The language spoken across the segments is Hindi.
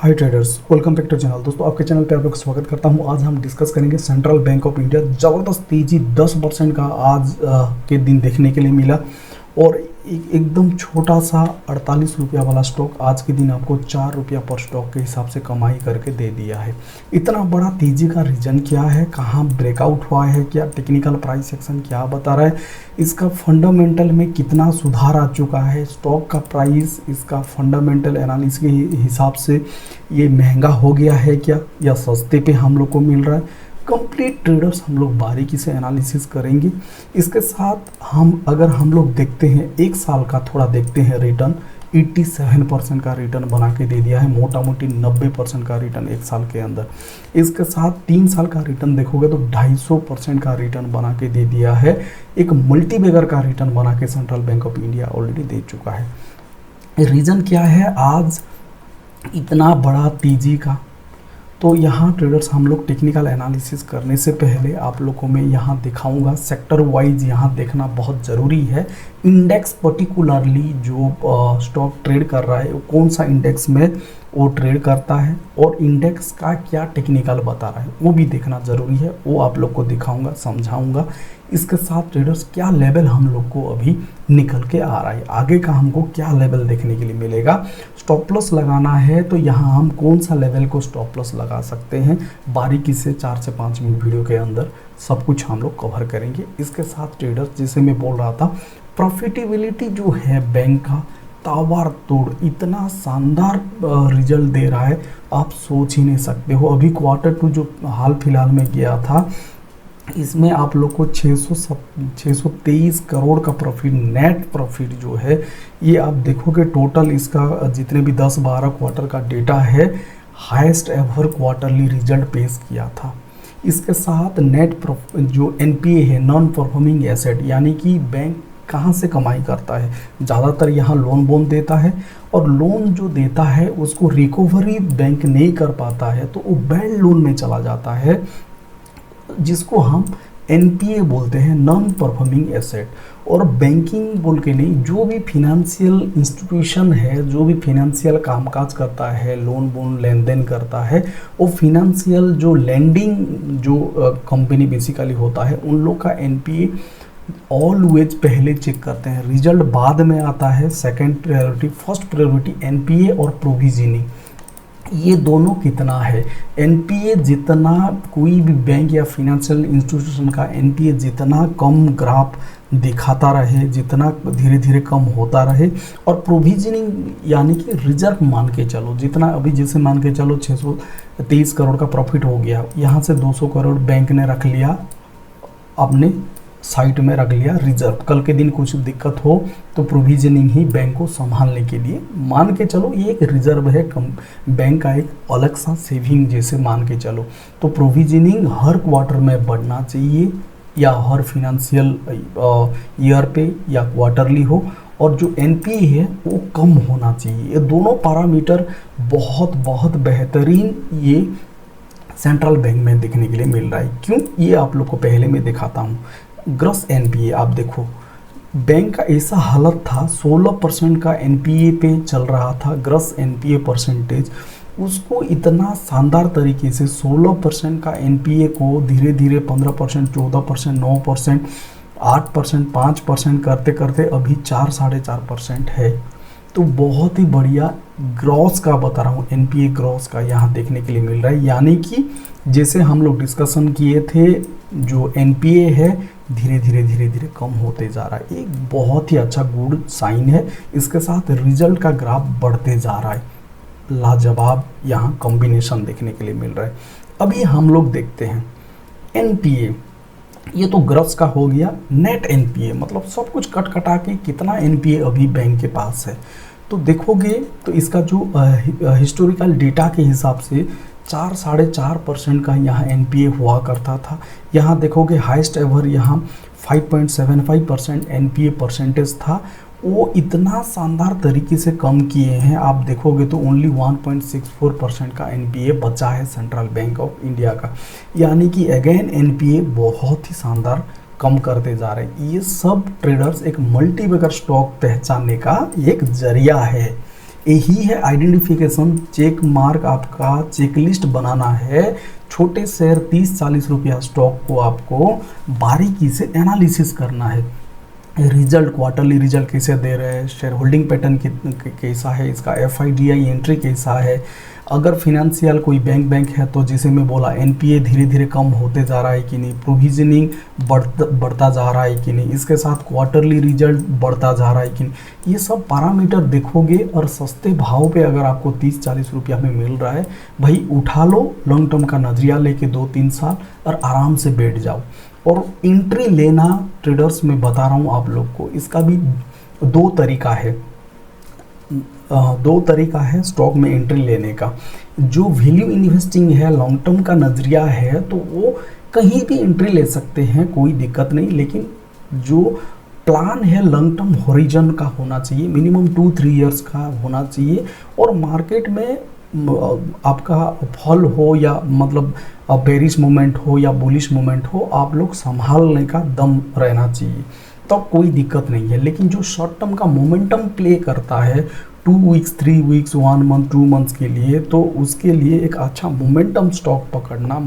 Hi traders, welcome back to channel. दोस्तों, आपके चैनल पे आप लोग का स्वागत करता हूं। आज हम डिस्कस करेंगे सेंट्रल बैंक ऑफ इंडिया। ज़बरदस्त तेज़ी 10% का आज के दिन देखने के लिए मिला और एकदम छोटा सा 48 रुपया वाला स्टॉक आज के दिन आपको 4 रुपया पर स्टॉक के हिसाब से कमाई करके दे दिया है। इतना बड़ा तेज़ी का रीज़न क्या है, कहाँ ब्रेकआउट हुआ है, क्या टेक्निकल प्राइस एक्शन क्या बता रहा है, इसका फंडामेंटल में कितना सुधार आ चुका है, स्टॉक का प्राइस इसका फंडामेंटल एनालिसिस के हिसाब से ये महंगा हो गया है क्या या सस्ते पे हम लोग को मिल रहा है। कंप्लीट ट्रेडर्स हम लोग बारीकी से एनालिसिस करेंगे। इसके साथ अगर हम लोग देखते हैं एक साल का थोड़ा देखते हैं रिटर्न, 87% का रिटर्न बना के दे दिया है, मोटा मोटी 90% का रिटर्न एक साल के अंदर। इसके साथ 3 साल का रिटर्न देखोगे तो 250% का रिटर्न बना के दे दिया है। एक मल्टीबैगर का रिटर्न बना के Central Bank of India already दे चुका है। रीज़न क्या है आज इतना बड़ा तेजी का? तो यहाँ ट्रेडर्स हम लोग टेक्निकल एनालिसिस करने से पहले आप लोगों को मैं यहाँ दिखाऊंगा सेक्टर वाइज, यहाँ देखना बहुत ज़रूरी है। इंडेक्स पर्टिकुलरली जो स्टॉक ट्रेड कर रहा है वो कौन सा इंडेक्स में वो ट्रेड करता है और इंडेक्स का क्या टेक्निकल बता रहा है वो भी देखना ज़रूरी है। वो आप लोग को दिखाऊंगा, समझाऊंगा। इसके साथ ट्रेडर्स क्या लेवल हम लोग को अभी निकल के आ रहा है, आगे का हमको क्या लेवल देखने के लिए मिलेगा। स्टॉप लॉस लगाना है तो यहाँ हम कौन सा लेवल को स्टॉप लॉस लगा सकते हैं, बारीकी से 4 से 5 मिनट वीडियो के अंदर सब कुछ हम लोग कवर करेंगे। इसके साथ ट्रेडर्स जैसे मैं बोल रहा था, प्रॉफिटेबिलिटी जो है बैंक का तावार तोड़ इतना शानदार रिजल्ट दे रहा है, आप सोच ही नहीं सकते हो। अभी Q2 जो हाल फिलहाल में गया था, इसमें आप लोग को 623 करोड़ का प्रॉफिट, नेट प्रॉफिट जो है ये आप देखोगे टोटल इसका जितने भी 10-12 क्वार्टर का डेटा है, हाईएस्ट एवर क्वार्टरली रिजल्ट पेश किया था। इसके साथ नेट जो NPA है, नॉन परफॉर्मिंग एसेट, यानी कि बैंक कहाँ से कमाई करता है, ज़्यादातर यहाँ लोन देता है और लोन जो देता है उसको रिकवरी बैंक नहीं कर पाता है तो वो बैड लोन में चला जाता है, जिसको हम NPA बोलते हैं, नॉन परफॉर्मिंग एसेट। और बैंकिंग बोल के नहीं, जो भी फिनेंशियल इंस्टीट्यूशन है, जो भी फिनेंशियल कामकाज करता है, लोन लेन देन करता है, वो फिनेंशियल जो लेंडिंग जो कंपनी बेसिकली होता है, उन लोग का NPA ऑलवेज पहले चेक करते हैं, रिजल्ट बाद में आता है। Second priority, first priority NPA और प्रोविजनिंग, ये दोनों कितना है। NPA जितना कोई भी बैंक या फिनेंशियल इंस्टीट्यूशन का NPA जितना कम ग्राफ दिखाता रहे, जितना धीरे धीरे कम होता रहे, और प्रोविजनिंग यानी कि रिजर्व मान के चलो, जितना अभी जैसे मान के चलो 623 करोड़ का प्रॉफिट हो गया, यहाँ से 200 करोड़ बैंक ने रख लिया, अपने साइट में रख लिया रिजर्व। कल के दिन कुछ दिक्कत हो तो प्रोविजनिंग ही बैंक को संभालने के लिए मान के चलो, ये एक रिजर्व है, बैंक का एक अलग सा सेविंग जैसे मान के चलो। तो प्रोविजनिंग हर क्वार्टर में बढ़ना चाहिए, या हर फिनेंशियल ईयर पे या क्वार्टरली हो, और जो NPA है वो कम होना चाहिए। ये दोनों पैरामीटर बहुत बहुत बेहतरीन ये सेंट्रल बैंक में देखने के लिए मिल रहा है। क्यों, ये आप लोग को पहले मैं दिखाता हूँ। ग्रॉस NPA आप देखो, बैंक का ऐसा हालत था, 16% का NPA पे चल रहा था ग्रॉस NPA परसेंटेज, उसको इतना शानदार तरीके से 16% का NPA को धीरे धीरे 15%, 14%, 9%, 8%, 5% करते करते अभी 4-4.5% है। तो बहुत ही बढ़िया ग्रॉस का बता रहा हूँ, NPA ग्रॉस का यहाँ देखने के लिए मिल रहा है। यानी कि जैसे हम लोग डिस्कशन किए थे, जो NPA है धीरे धीरे कम होते जा रहा है, एक बहुत ही अच्छा गुड साइन है। इसके साथ रिजल्ट का ग्राफ बढ़ते जा रहा है, लाजवाब यहाँ कॉम्बिनेशन देखने के लिए मिल रहा है। अभी हम लोग देखते हैं NPA, ये तो ग्रॉस का हो गया। नेट NPA मतलब सब कुछ कटा के कितना NPA अभी बैंक के पास है, तो देखोगे तो इसका जो हिस्टोरिकल डेटा के हिसाब से 4-4.5% का यहाँ NPA हुआ करता था। यहाँ देखोगे हाईएस्ट एवर यहाँ 5.75% NPA परसेंटेज था, वो इतना शानदार तरीके से कम किए हैं। आप देखोगे तो ओनली 1.64% का NPA बचा है सेंट्रल बैंक ऑफ इंडिया का, यानी कि अगेन NPA बहुत ही शानदार कम करते जा रहे हैं। ये सब ट्रेडर्स एक मल्टीबैगर स्टॉक पहचानने का एक जरिया है। यही है आइडेंटिफिकेशन। चेक मार्क आपका चेकलिस्ट बनाना है। छोटे शेयर 30-40 रुपया स्टॉक को आपको बारीकी से एनालिसिस करना है। रिजल्ट, क्वार्टरली रिजल्ट कैसे दे रहे हैं, शेयर होल्डिंग पैटर्न कैसा है, इसका एफआईडीआई एंट्री कैसा है। अगर फिनेंशियल कोई बैंक है तो जैसे मैं बोला एनपीए धीरे धीरे कम होते जा रहा है कि नहीं, प्रोविजनिंग बढ़ता जा रहा है कि नहीं, इसके साथ क्वार्टरली रिजल्ट बढ़ता जा रहा है कि नहीं, ये सब पैरामीटर देखोगे और सस्ते भाव पे अगर आपको 30-40 रुपया में मिल रहा है, भाई उठा लो, लॉन्ग टर्म का नजरिया लेके 2-3 साल और आराम से बैठ जाओ। और एंट्री लेना ट्रेडर्स में बता रहा हूँ आप लोग को, इसका भी दो तरीका है स्टॉक में एंट्री लेने का। जो वैल्यू इन्वेस्टिंग है, लॉन्ग टर्म का नज़रिया है, तो वो कहीं भी एंट्री ले सकते हैं, कोई दिक्कत नहीं। लेकिन जो प्लान है लॉन्ग टर्म होरिजन का होना चाहिए, मिनिमम 2-3 इयर्स का होना चाहिए। और मार्केट में आपका फॉल हो या मतलब बेरिश मोमेंट हो या बुलिश मोमेंट हो, आप लोग संभालने का दम रहना चाहिए, तो कोई दिक्कत नहीं है। लेकिन जो शॉर्ट टर्म का मोमेंटम प्ले करता है 2 वीक्स, 3 वीक्स, 1 मंथ, 2 मंथ्स के लिए, तो उसके लिए एक अच्छा मोमेंटम स्टॉक पकड़ना,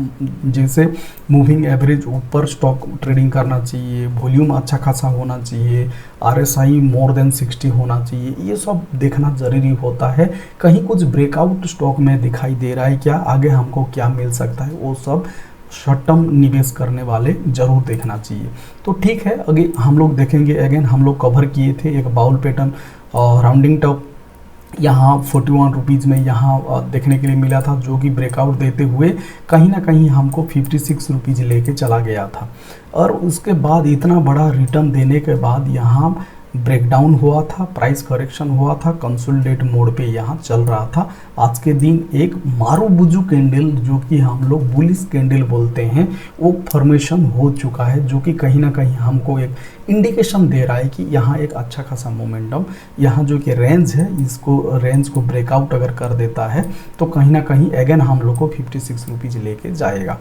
जैसे मूविंग एवरेज ऊपर स्टॉक ट्रेडिंग करना चाहिए, वॉल्यूम अच्छा खासा होना चाहिए, आरएसआई मोर देन 60 होना चाहिए, ये सब देखना ज़रूरी होता है। कहीं कुछ ब्रेकआउट स्टॉक में दिखाई दे रहा है क्या, आगे हमको क्या मिल सकता है, वो सब शॉर्ट टर्म निवेश करने वाले जरूर देखना चाहिए। तो ठीक है, अगे हम लोग देखेंगे। अगेन हम लोग कवर किए थे एक बाउल पैटर्न और राउंडिंग टॉप यहाँ 41 रुपीज़ में यहाँ देखने के लिए मिला था, जो कि ब्रेकआउट देते हुए कहीं ना कहीं हमको 56 रुपीज़ लेके चला गया था। और उसके बाद इतना बड़ा रिटर्न देने के बाद यहाँ ब्रेकडाउन हुआ था, प्राइस करेक्शन हुआ था, कंसोलिडेट मोड पे यहाँ चल रहा था। आज के दिन एक मारूबुजू कैंडल, जो कि हम लोग बुलिश कैंडल बोलते हैं, वो फॉर्मेशन हो चुका है, जो कि कहीं ना कहीं हमको एक इंडिकेशन दे रहा है कि यहाँ एक अच्छा खासा मोमेंटम, यहाँ जो कि रेंज है, इसको रेंज को ब्रेकआउट अगर कर देता है तो कहीं ना कहीं अगेन हम लोग को 56 रुपीज़ लेके जाएगा।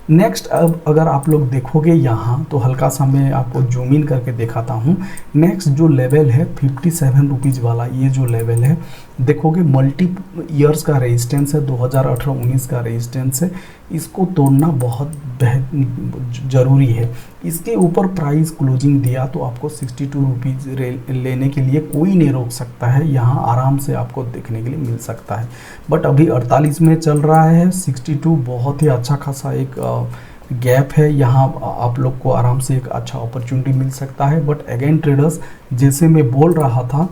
नेक्स्ट, अब अगर आप लोग देखोगे यहाँ, तो हल्का सा मैं आपको जूम इन करके दिखाता हूँ। नेक्स्ट जो लेवल है 57 रुपीज़ वाला, ये जो लेवल है देखोगे मल्टी ईयर्स का रेजिस्टेंस है, 2018-19 का रेजिस्टेंस है, इसको तोड़ना बहुत ज़रूरी है। इसके ऊपर प्राइस क्लोजिंग दिया तो आपको 62 रुपीज़ लेने के लिए कोई नहीं रोक सकता है, यहाँ आराम से आपको देखने के लिए मिल सकता है। बट अभी 48 में चल रहा है, 62 बहुत ही अच्छा खासा एक गैप है, यहाँ आप लोग को आराम से एक अच्छा अपॉर्चुनिटी मिल सकता है। बट अगेन ट्रेडर्स, जैसे मैं बोल रहा था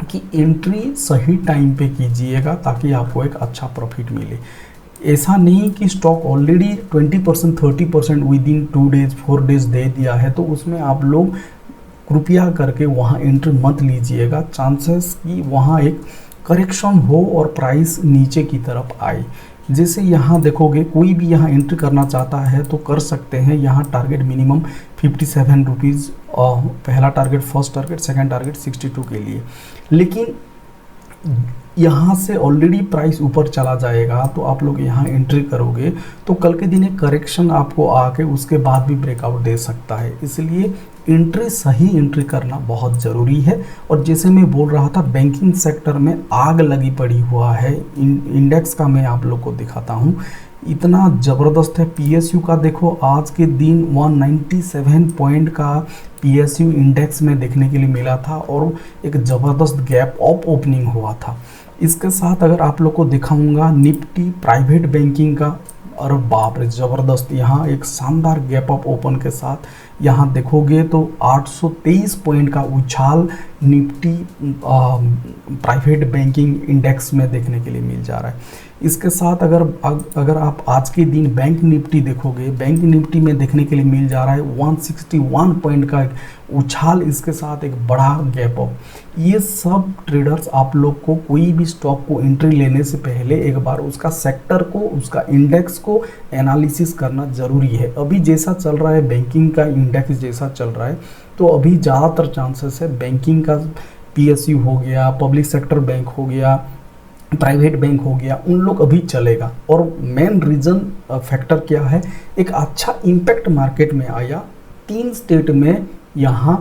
कि एंट्री सही टाइम पे कीजिएगा ताकि आपको एक अच्छा प्रॉफिट मिले। ऐसा नहीं कि stock already 20%, 30% with in 2 days 4 days दे दिया है तो उसमें आप लोग कृपया करके वहाँ एंट्री मत लीजिएगा। चांसेस कि वहाँ एक करेक्शन हो और प्राइस नीचे की तरफ आए। जैसे यहाँ देखोगे, कोई भी यहाँ एंट्री करना चाहता है तो कर सकते हैं। यहाँ टारगेट मिनिमम 57 रुपीज़, पहला target, first target, second target 62 के लिए। लेकिन यहाँ से ऑलरेडी प्राइस ऊपर चला जाएगा तो आप लोग यहाँ एंट्री करोगे तो कल के दिन एक करेक्शन आपको आके उसके बाद भी ब्रेकआउट दे सकता है। इसलिए एंट्री, सही एंट्री करना बहुत ज़रूरी है। और जैसे मैं बोल रहा था, बैंकिंग सेक्टर में आग लगी पड़ी हुआ है। इंडेक्स का मैं आप लोग को दिखाता हूँ, इतना ज़बरदस्त है। पीएसयू का देखो, आज के दिन 197 पॉइंट का पीएसयू इंडेक्स में देखने के लिए मिला था और एक ज़बरदस्त गैप अप ओपनिंग हुआ था। इसके साथ अगर आप लोग को दिखाऊंगा निफ्टी प्राइवेट बैंकिंग का, और बाप रे ज़बरदस्त, यहाँ एक शानदार गैप अप ओपन के साथ यहाँ देखोगे तो 823 पॉइंट का उछाल निफ्टी प्राइवेट बैंकिंग इंडेक्स में देखने के लिए मिल जा रहा है। इसके साथ अगर आप आज के दिन बैंक निफ्टी देखोगे, बैंक निफ्टी में देखने के लिए मिल जा रहा है 161 पॉइंट का एक उछाल, इसके साथ एक बड़ा गैप अप। ये सब ट्रेडर्स, आप लोग को कोई भी स्टॉक को एंट्री लेने से पहले एक बार उसका सेक्टर को, उसका इंडेक्स को एनालिसिस करना ज़रूरी है। अभी जैसा चल रहा है, बैंकिंग का इंडेक्स जैसा चल रहा है, तो अभी ज़्यादातर चांसेस है बैंकिंग का, पीएसयू हो गया, पब्लिक सेक्टर बैंक हो गया, प्राइवेट बैंक हो गया, उन लोग अभी चलेगा। और मेन रीज़न फैक्टर क्या है, एक अच्छा इम्पैक्ट मार्केट में आया 3 स्टेट में, यहाँ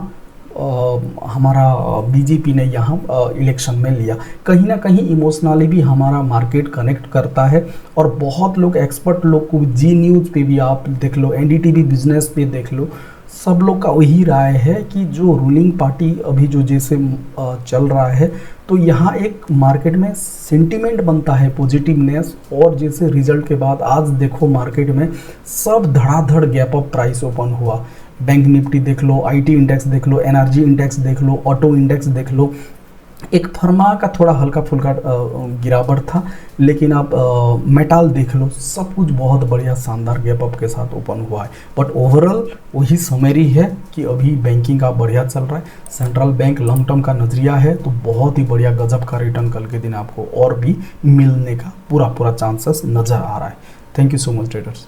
हमारा बीजेपी ने यहाँ इलेक्शन में लिया। कहीं ना कहीं इमोशनली भी हमारा मार्केट कनेक्ट करता है और बहुत लोग एक्सपर्ट लोग को जी न्यूज़ पे भी आप देख लो, एनडीटीवी बिजनेस पे देख लो, सब लोग का वही राय है कि जो रूलिंग पार्टी अभी जो जैसे चल रहा है तो यहाँ एक मार्केट में सेंटीमेंट बनता है पॉजिटिवनेस। और जैसे रिजल्ट के बाद आज देखो मार्केट में सब धड़ाधड़ गैप अप प्राइस ओपन हुआ। बैंक निफ्टी देख लो, आईटी इंडेक्स देख लो, एनर्जी इंडेक्स देख लो, ऑटो इंडेक्स देख लो, एक फर्मा का थोड़ा हल्का फुल्का गिरावट था, लेकिन आप मेटाल देख लो, सब कुछ बहुत बढ़िया शानदार गैप अप के साथ ओपन हुआ है। बट ओवरऑल वही समरी है कि अभी बैंकिंग का बढ़िया चल रहा है। सेंट्रल बैंक लॉन्ग टर्म का नज़रिया है तो बहुत ही बढ़िया गजब का रिटर्न कल के दिन आपको और भी मिलने का पूरा चांसेस नज़र आ रहा है। Thank you so much traders.